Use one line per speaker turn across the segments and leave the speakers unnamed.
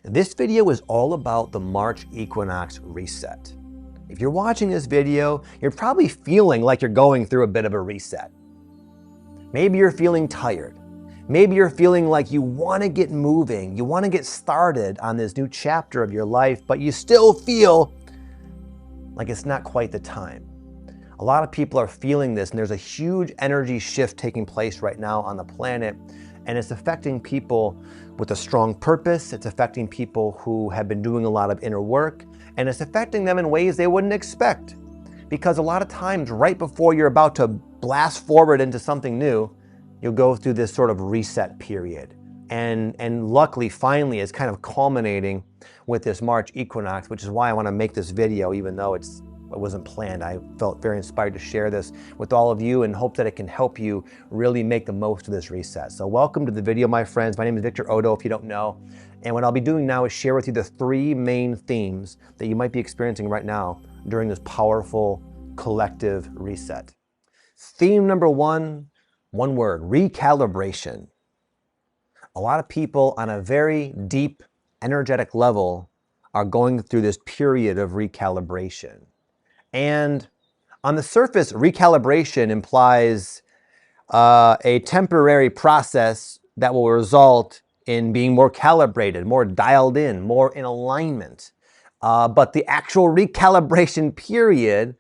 This video is all about the March Equinox reset. If you're watching this video, you're probably feeling like you're going through a bit of a reset. Maybe you're feeling tired. Maybe you're feeling like you want to get moving, you want to get started on this new chapter of your life, but you still feel like it's not quite the time. A lot of people are feeling this, and there's a huge energy shift taking place right now on the planet, and it's affecting people with a strong purpose. It's affecting people who have been doing a lot of inner work, and it's affecting them in ways they wouldn't expect. Because a lot of times, right before you're about to blast forward into something new, you'll go through this sort of reset period. And luckily, finally, it's kind of culminating with this March equinox, which is why I want to make this video, even though it wasn't planned. I felt very inspired to share this with all of you and hope that it can help you really make the most of this reset. So welcome to the video, my friends. My name is Victor Oddo, if you don't know. And what I'll be doing now is share with you the three main themes that you might be experiencing right now during this powerful collective reset. Theme number one word, recalibration. A lot of people on a very deep energetic level are going through this period of recalibration. And on the surface, recalibration implies a temporary process that will result in being more calibrated, more dialed in, more in alignment. But the actual recalibration period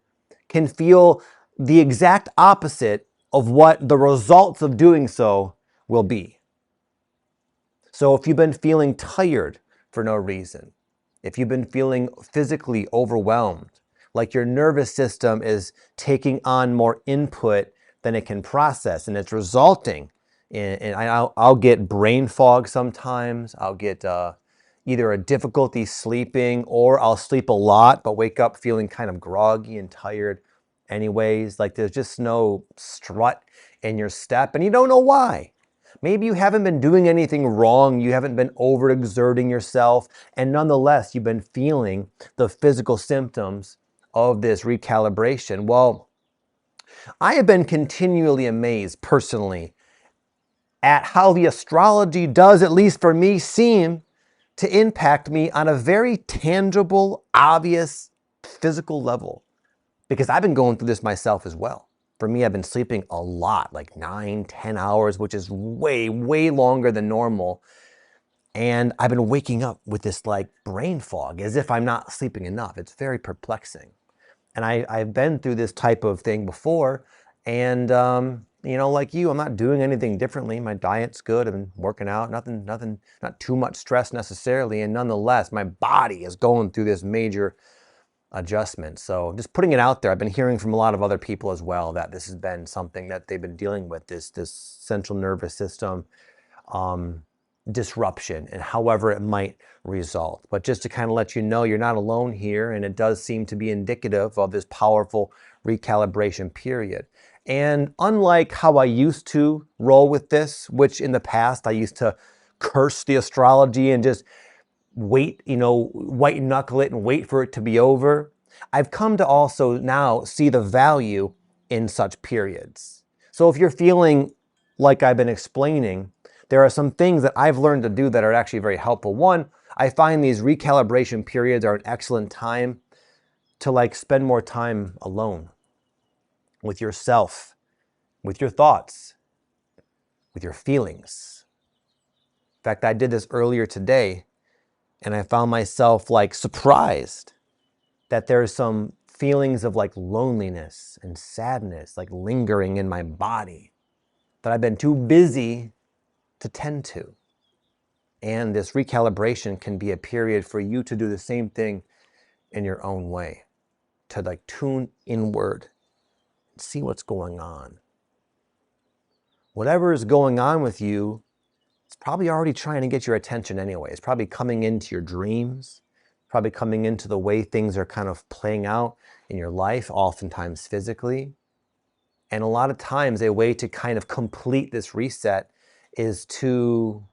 can feel the exact opposite of what the results of doing so will be. So if you've been feeling tired for no reason, if you've been feeling physically overwhelmed, like your nervous system is taking on more input than it can process, and it's resulting in I'll get brain fog sometimes. I'll get either a difficulty sleeping, or I'll sleep a lot but wake up feeling kind of groggy and tired anyways. Like there's just no strut in your step, and you don't know why. Maybe you haven't been doing anything wrong, you haven't been overexerting yourself, and nonetheless, you've been feeling the physical symptoms of this recalibration. Well, I have been continually amazed personally at how the astrology does, at least for me, seem to impact me on a very tangible, obvious, physical level. Because I've been going through this myself as well. For me, I've been sleeping a lot, like 9-10 hours, which is way, way longer than normal. And I've been waking up with this like brain fog, as if I'm not sleeping enough. It's very perplexing. And I've been through this type of thing before. And, like you, I'm not doing anything differently. My diet's good. I've been working out, nothing, not too much stress necessarily. And nonetheless, my body is going through this major adjustment. So just putting it out there. I've been hearing from a lot of other people as well that this has been something that they've been dealing with, this central nervous system disruption, and however it might result. But just to kind of let you know, you're not alone here, and it does seem to be indicative of this powerful recalibration period. And unlike how I used to roll with this, which in the past I used to curse the astrology and just wait, white knuckle it and wait for it to be over, I've come to also now see the value in such periods. So if you're feeling like I've been explaining, there are some things that I've learned to do that are actually very helpful. One, I find these recalibration periods are an excellent time to spend more time alone with yourself, with your thoughts, with your feelings. In fact, I did this earlier today, and I found myself surprised that there's some feelings of loneliness and sadness lingering in my body that I've been too busy to tend to. And this recalibration can be a period for you to do the same thing in your own way, to tune inward and see what's going on. Whatever is going on with you, it's probably already trying to get your attention anyway. It's probably coming into your dreams, probably coming into the way things are kind of playing out in your life, oftentimes physically. And a lot of times a way to kind of complete this reset is to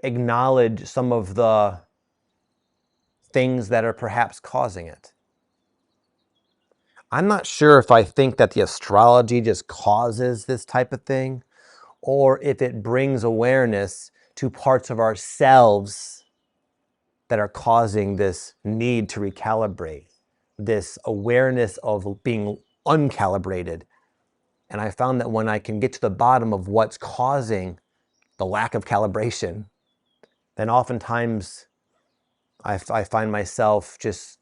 acknowledge some of the things that are perhaps causing it. I'm not sure if I think that the astrology just causes this type of thing, or if it brings awareness to parts of ourselves that are causing this need to recalibrate, this awareness of being uncalibrated. And I found that when I can get to the bottom of what's causing the lack of calibration, then oftentimes I find myself just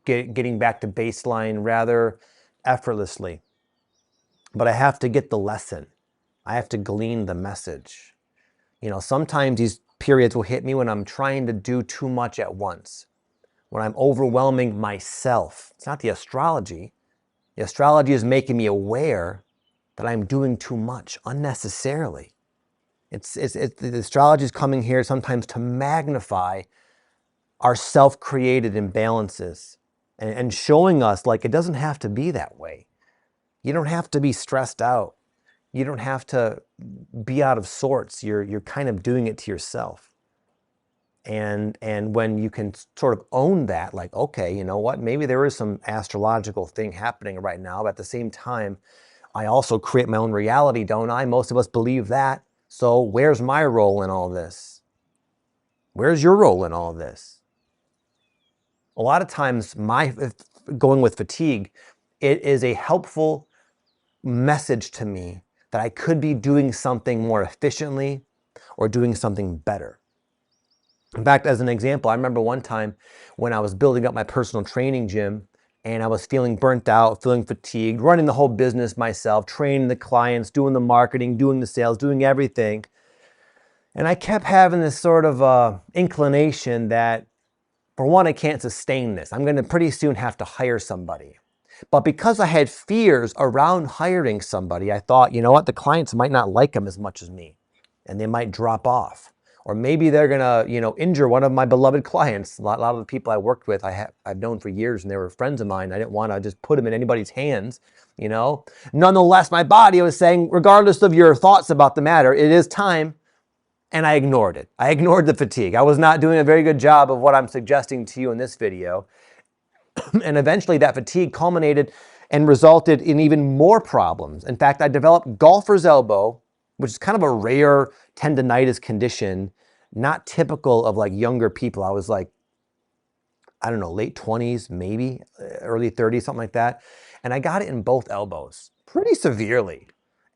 getting back to baseline rather effortlessly. But I have to get the lesson. I have to glean the message. You know, sometimes these periods will hit me when I'm trying to do too much at once, when I'm overwhelming myself. It's not the astrology. The astrology is making me aware that I'm doing too much unnecessarily. The astrology is coming here sometimes to magnify our self-created imbalances and showing us like it doesn't have to be that way. You don't have to be stressed out. You don't have to be out of sorts. You're kind of doing it to yourself. And when you can sort of own that, like, okay, you know what, maybe there is some astrological thing happening right now, but at the same time, I also create my own reality, don't I? Most of us believe that. So where's my role in all this? Where's your role in all this? A lot of times, going with fatigue, it is a helpful message to me that I could be doing something more efficiently or doing something better. In fact, as an example, I remember one time when I was building up my personal training gym and I was feeling burnt out, feeling fatigued, running the whole business myself, training the clients, doing the marketing, doing the sales, doing everything. And I kept having this sort of inclination that, for one, I can't sustain this. I'm going to pretty soon have to hire somebody. But because I had fears around hiring somebody, I thought, you know what, the clients might not like them as much as me, and they might drop off. Or maybe they're gonna, injure one of my beloved clients. A lot of the people I worked with, I've known for years, and they were friends of mine. I didn't want to just put them in anybody's hands, Nonetheless, my body was saying, regardless of your thoughts about the matter, it is time. And I ignored it. I ignored the fatigue. I was not doing a very good job of what I'm suggesting to you in this video. And eventually that fatigue culminated and resulted in even more problems. In fact, I developed golfer's elbow, which is kind of a rare tendonitis condition, not typical of like younger people. I was like, I don't know, late 20s, maybe early 30s, something like that. And I got it in both elbows pretty severely.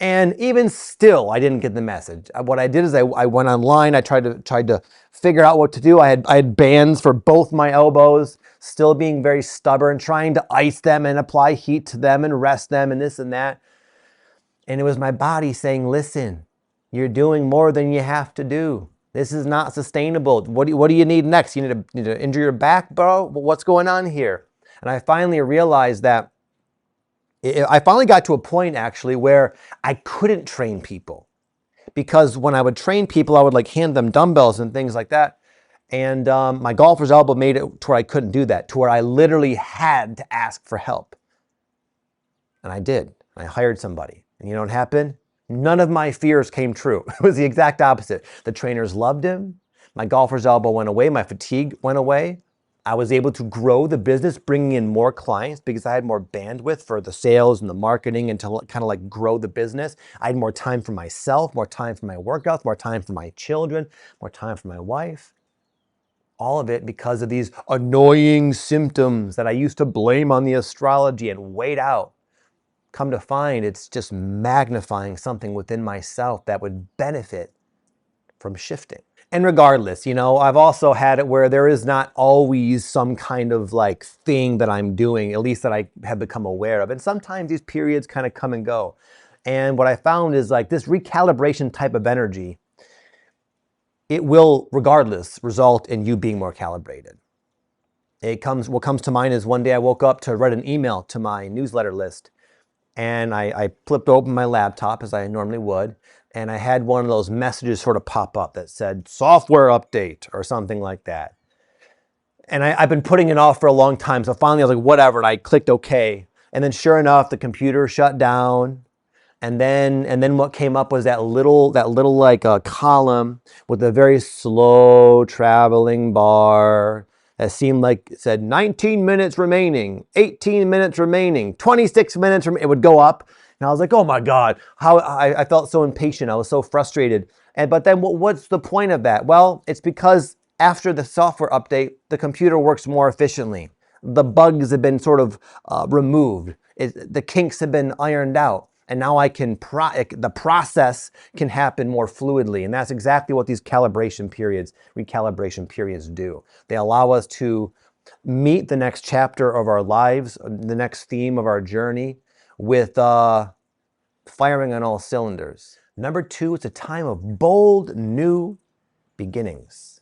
And even still, I didn't get the message. What I did is I went online. I tried to figure out what to do. I had bands for both my elbows, still being very stubborn, trying to ice them and apply heat to them and rest them and this and that. And it was my body saying, listen, you're doing more than you have to do. This is not sustainable. What do you need next? You need to injure your back, bro? What's going on here? And I finally realized that I finally got to a point actually where I couldn't train people, because when I would train people, I would like hand them dumbbells and things like that. And my golfer's elbow made it to where I couldn't do that, to where I literally had to ask for help. And I did. I hired somebody. And you know what happened? None of my fears came true. It was the exact opposite. The trainers loved him. My golfer's elbow went away. My fatigue went away. I was able to grow the business, bringing in more clients because I had more bandwidth for the sales and the marketing and to kind of like grow the business. I had more time for myself, more time for my workouts, more time for my children, more time for my wife. All of it because of these annoying symptoms that I used to blame on the astrology and wait out. Come to find, it's just magnifying something within myself that would benefit from shifting. And regardless, I've also had it where there is not always some kind of like thing that I'm doing, at least that I have become aware of. And sometimes these periods kind of come and go. And what I found is like this recalibration type of energy, it will regardless result in you being more calibrated. What comes to mind is one day I woke up to write an email to my newsletter list. And I flipped open my laptop as I normally would. And I had one of those messages sort of pop up that said software update or something like that. And I've been putting it off for a long time. So finally I was like, whatever. And I clicked OK. And then sure enough, the computer shut down. And then what came up was that little like a column with a very slow traveling bar that seemed like it said 19 minutes remaining, 18 minutes remaining, 26 minutes remaining. It would go up. And I was like, oh my God, how I felt so impatient. I was so frustrated. But then what's the point of that? Well, it's because after the software update, the computer works more efficiently. The bugs have been sort of removed. The kinks have been ironed out. And now the process can happen more fluidly. And that's exactly what these recalibration periods do. They allow us to meet the next chapter of our lives, the next theme of our journey with firing on all cylinders. Number 2, it's a time of bold new beginnings.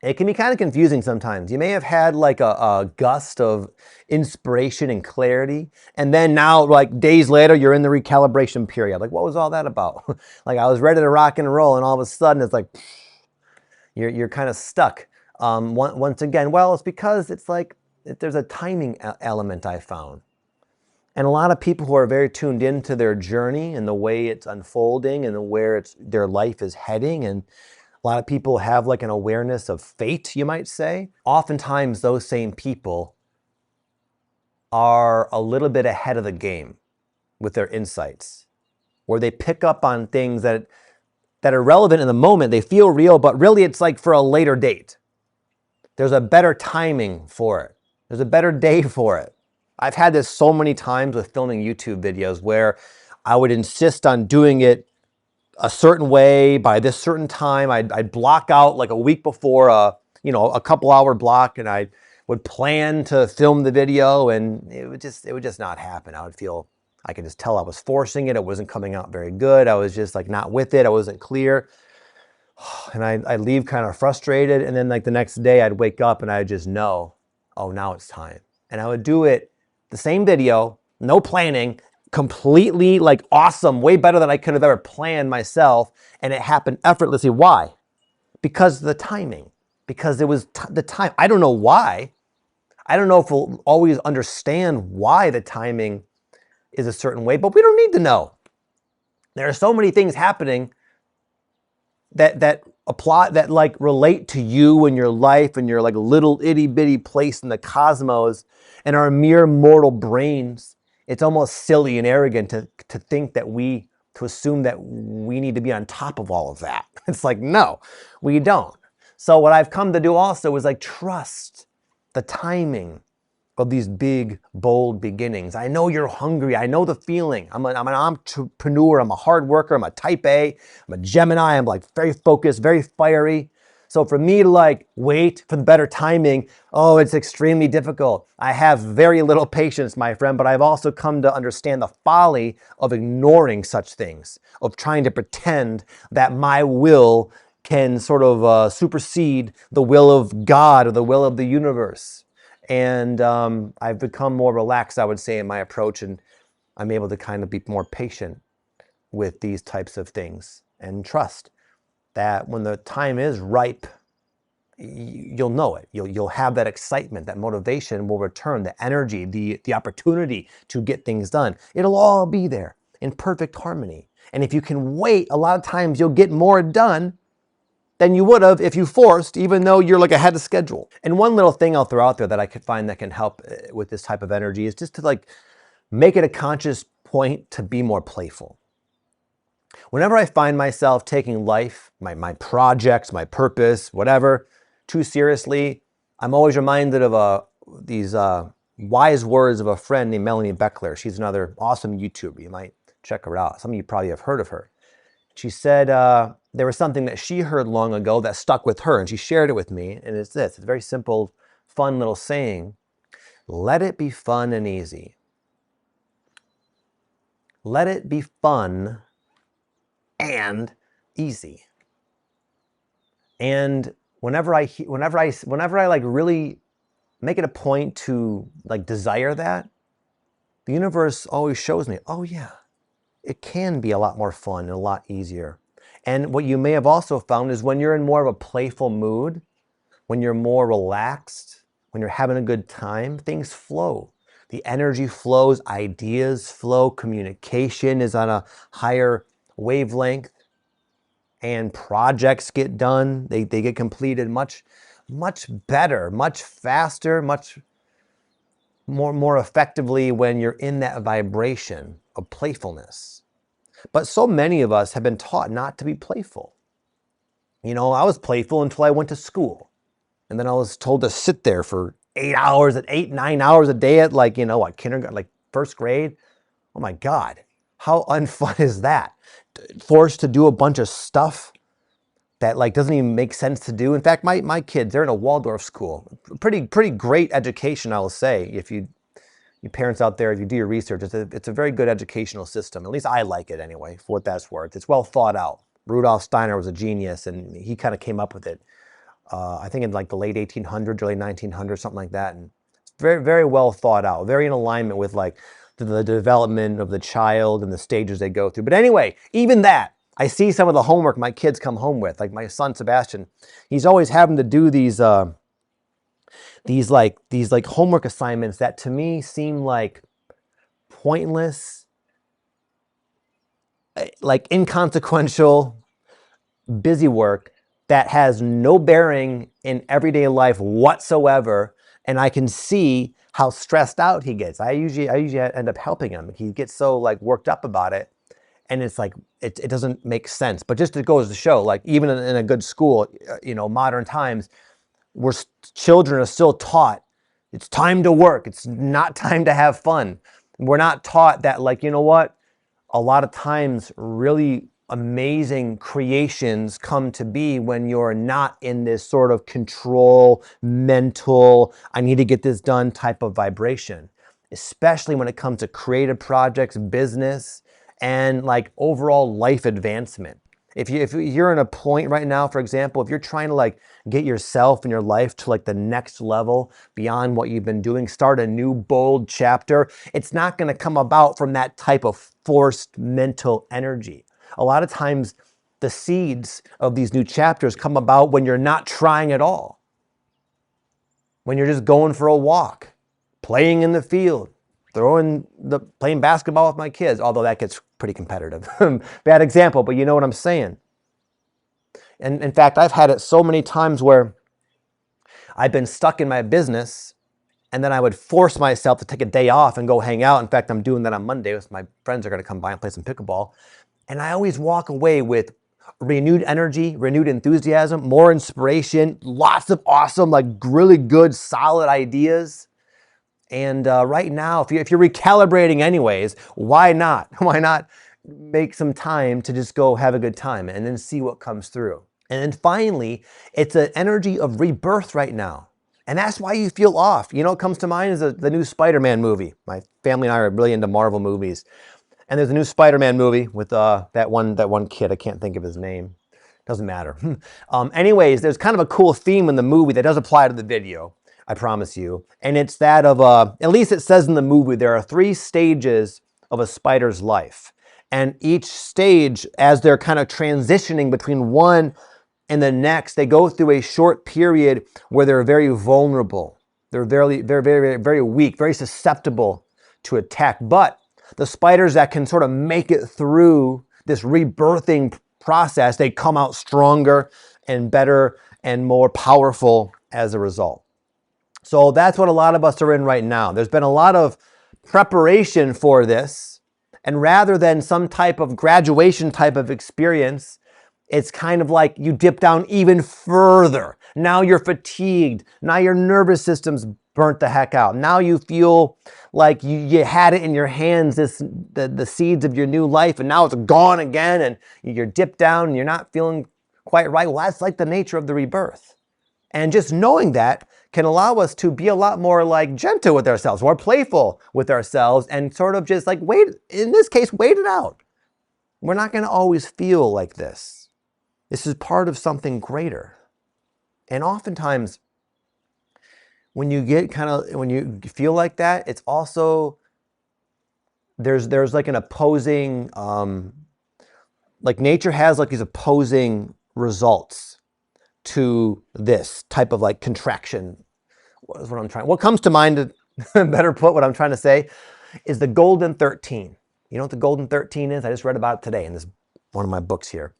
It can be kind of confusing sometimes. You may have had like a gust of inspiration and clarity, and then now, like days later, you're in the recalibration period. Like, what was all that about? Like, I was ready to rock and roll, and all of a sudden, it's like you're kind of stuck. Once again, well, it's because it's like there's a timing element I found. And a lot of people who are very tuned into their journey and the way it's unfolding and where their life is heading, and a lot of people have like an awareness of fate, you might say. Oftentimes, those same people are a little bit ahead of the game with their insights, where they pick up on things that are relevant in the moment. They feel real, but really it's like for a later date. There's a better timing for it. There's a better day for it. I've had this so many times with filming YouTube videos where I would insist on doing it a certain way by this certain time. I'd block out like a week before a couple hour block, and I would plan to film the video, and it would just not happen. I could just tell I was forcing it. It wasn't coming out very good. I was just like not with it. I wasn't clear. And I'd leave kind of frustrated. And then like the next day I'd wake up and I'd just know, oh, now it's time. And I would do it, the same video, no planning, completely like awesome, way better than I could have ever planned myself. And it happened effortlessly. Why? Because of the timing, because it was the time. I don't know why. I don't know if we'll always understand why the timing is a certain way, but we don't need to know. There are so many things happening that apply, that like relate to you and your life and your like little itty bitty place in the cosmos, and our mere mortal brains. It's almost silly and arrogant to think that to assume that we need to be on top of all of that. It's like, no, we don't. So what I've come to do also is like trust the timing of these big, bold beginnings. I know you're hungry. I know the feeling. I'm an entrepreneur. I'm a hard worker. I'm a type A. I'm a Gemini. I'm like very focused, very fiery. So for me to like wait for the better timing, oh, it's extremely difficult. I have very little patience, my friend, but I've also come to understand the folly of ignoring such things, of trying to pretend that my will can sort of supersede the will of God or the will of the universe. And I've become more relaxed, I would say, in my approach, and I'm able to kind of be more patient with these types of things and trust that when the time is ripe, you'll know it. You'll have that excitement, that motivation will return, the energy, the opportunity to get things done. It'll all be there in perfect harmony. And if you can wait, a lot of times you'll get more done than you would have if you forced, even though you're like ahead of schedule. And one little thing I'll throw out there that I could find that can help with this type of energy is just to like make it a conscious point to be more playful. Whenever I find myself taking life, my projects, my purpose, whatever, too seriously, I'm always reminded of these wise words of a friend named Melanie Beckler. She's another awesome YouTuber. You might check her out. Some of you probably have heard of her. She said there was something that she heard long ago that stuck with her, and she shared it with me, and it's this. It's a very simple, fun little saying. Let it be fun and easy. Let it be fun and easy. And whenever I like really make it a point to like desire that, the universe always shows me, oh yeah, it can be a lot more fun and a lot easier. And what you may have also found is when you're in more of a playful mood, when you're more relaxed, when you're having a good time, things flow. The energy flows, ideas flow, communication is on a higher wavelength, and projects get done. They get completed much better, much faster, much more effectively when you're in that vibration of playfulness. But so many of us have been taught not to be playful. You know, I was playful until I went to school. And then I was told to sit there for 9 hours a day at like, you know, what, kindergarten, like first grade. Oh my God, how unfun is that? Forced to do a bunch of stuff that like doesn't even make sense to do. In fact, my kids, they're in a Waldorf school. Pretty great education, I will say. If you parents out there, if you do your research, it's a very good educational system. At least I like it anyway, for what that's worth. It's well thought out. Rudolf Steiner was a genius, and he kind of came up with it. I think in like the late 1800s, early 1900s, something like that. And it's very well thought out, very in alignment with like the development of the child and the stages they go through. But anyway, even that, I see some of the homework my kids come home with, like my son Sebastian. He's always having to do these homework assignments that to me seem like pointless, like inconsequential, busy work that has no bearing in everyday life whatsoever. And I can see how stressed out he gets. I usually end up helping him. He gets so like worked up about it. And it's like, it doesn't make sense. But just it goes to show, like even in a good school, you know, modern times, where children are still taught it's time to work. It's not time to have fun. We're not taught that, like, you know what? A lot of times really amazing creations come to be when you're not in this sort of control, mental, I need to get this done type of vibration, especially when it comes to creative projects, business, and like overall life advancement. If you're in a point right now, for example, if you're trying to like get yourself and your life to like the next level beyond what you've been doing, start a new bold chapter, it's not going to come about from that type of forced mental energy. A lot of times the seeds of these new chapters come about when you're not trying at all. When you're just going for a walk, playing in the field, playing basketball with my kids, although that gets pretty competitive. Bad example, but you know what I'm saying. And in fact, I've had it so many times where I've been stuck in my business and then I would force myself to take a day off and go hang out. In fact, I'm doing that on Monday with my friends are going to come by and play some pickleball. And I always walk away with renewed energy, renewed enthusiasm, more inspiration, lots of awesome, like really good, solid ideas. And right now, if you're recalibrating anyways, why not? Why not make some time to just go have a good time and then see what comes through? And then finally, it's an energy of rebirth right now. And that's why you feel off. You know what comes to mind is the new Spider-Man movie. My family and I are really into Marvel movies. And there's a new Spider-Man movie with that one kid. I can't think of his name. Doesn't matter. Anyways, there's kind of a cool theme in the movie that does apply to the video, I promise you. And it's that of, at least it says in the movie, there are 3 stages of a spider's life. And each stage, as they're kind of transitioning between one and the next, they go through a short period where they're very vulnerable. They're very weak, very susceptible to attack. But the spiders that can sort of make it through this rebirthing process, they come out stronger and better and more powerful as a result. So that's what a lot of us are in right now. There's been a lot of preparation for this. And rather than some type of graduation type of experience, it's kind of like you dip down even further. Now you're fatigued. Now your nervous system's burnt the heck out. Now you feel like you had it in your hands, the seeds of your new life, and now it's gone again, and you're dipped down and you're not feeling quite right. Well, that's like the nature of the rebirth. And just knowing that can allow us to be a lot more like gentle with ourselves, more playful with ourselves, and sort of just like wait it out. We're not going to always feel like this. This is part of something greater. And oftentimes, when you feel like that, it's also, there's like an opposing, like nature has like these opposing results to this type of like contraction. What comes to mind, better put, what I'm trying to say, is the Golden 13. You know what the Golden 13 is? I just read about it today in this one of my books here.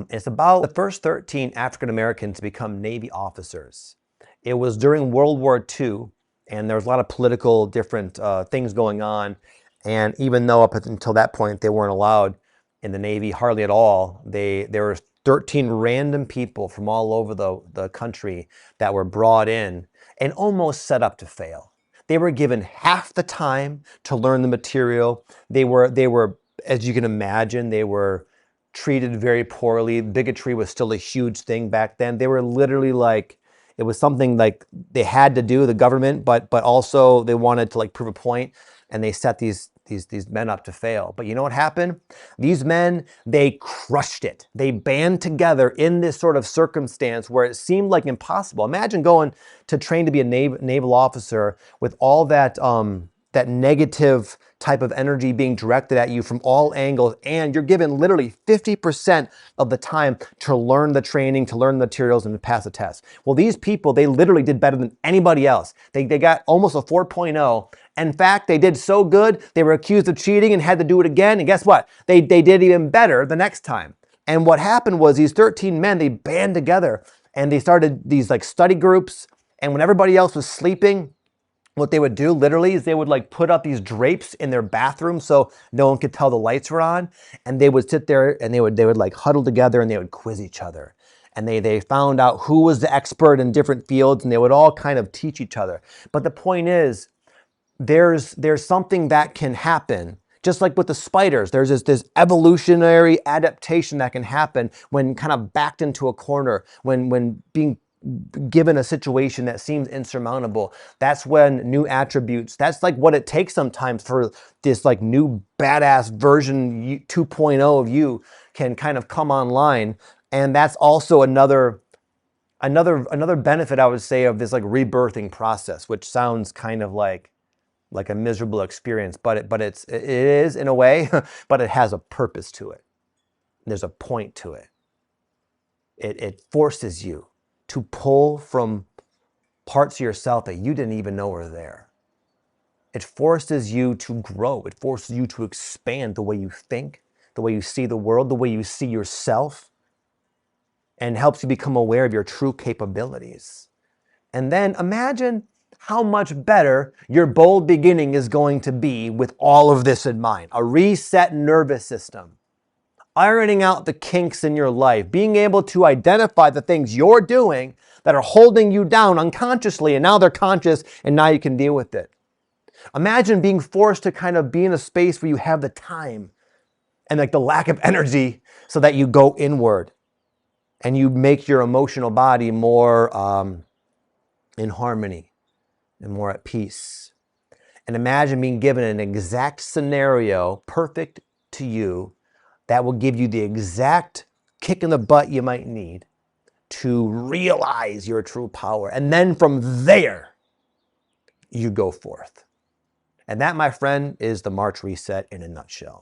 It's about the first 13 African Americans to become Navy officers. It was during World War II, and there was a lot of political different things going on. And even though up until that point they weren't allowed, In the Navy, hardly at all. There were 13 random people from all over the country that were brought in and almost set up to fail. They were given half the time to learn the material. They were, as you can imagine, they were treated very poorly. Bigotry was still a huge thing back then. They were literally like, it was something like they had to do, the government, but also they wanted to like prove a point, and they set these men up to fail. But you know what happened? These men, they crushed it. They band together in this sort of circumstance where it seemed like impossible. Imagine going to train to be a naval officer with all that that negative type of energy being directed at you from all angles, and you're given literally 50% of the time to learn the training, to learn the materials, and to pass the test. Well, these people, they literally did better than anybody else. They got almost a 4.0. In fact, they did so good, they were accused of cheating and had to do it again, and guess what? They did even better the next time. And what happened was these 13 men, they band together, and they started these like study groups, and when everybody else was sleeping, what they would do literally is they would like put up these drapes in their bathroom so no one could tell the lights were on, and they would sit there and they would like huddle together and they would quiz each other, and they found out who was the expert in different fields, and they would all kind of teach each other. But the point is, there's something that can happen. Just like with the spiders, there's this evolutionary adaptation that can happen when kind of backed into a corner, when being given a situation that seems insurmountable. That's when new attributes, that's like what it takes sometimes for this like new badass version 2.0 of you can kind of come online. And that's also another benefit, I would say, of this like rebirthing process, which sounds kind of like a miserable experience, but it is in a way, but it has a purpose to it. There's a point to it. It forces you to pull from parts of yourself that you didn't even know were there. It forces you to grow. It forces you to expand the way you think, the way you see the world, the way you see yourself, and helps you become aware of your true capabilities. And then imagine how much better your bold beginning is going to be with all of this in mind. A reset nervous system, ironing out the kinks in your life, being able to identify the things you're doing that are holding you down unconsciously, and now they're conscious, and now you can deal with it. Imagine being forced to kind of be in a space where you have the time and like the lack of energy so that you go inward and you make your emotional body more in harmony and more at peace. And imagine being given an exact scenario, perfect to you, that will give you the exact kick in the butt you might need to realize your true power. And then from there, you go forth. And that, my friend, is the March reset in a nutshell.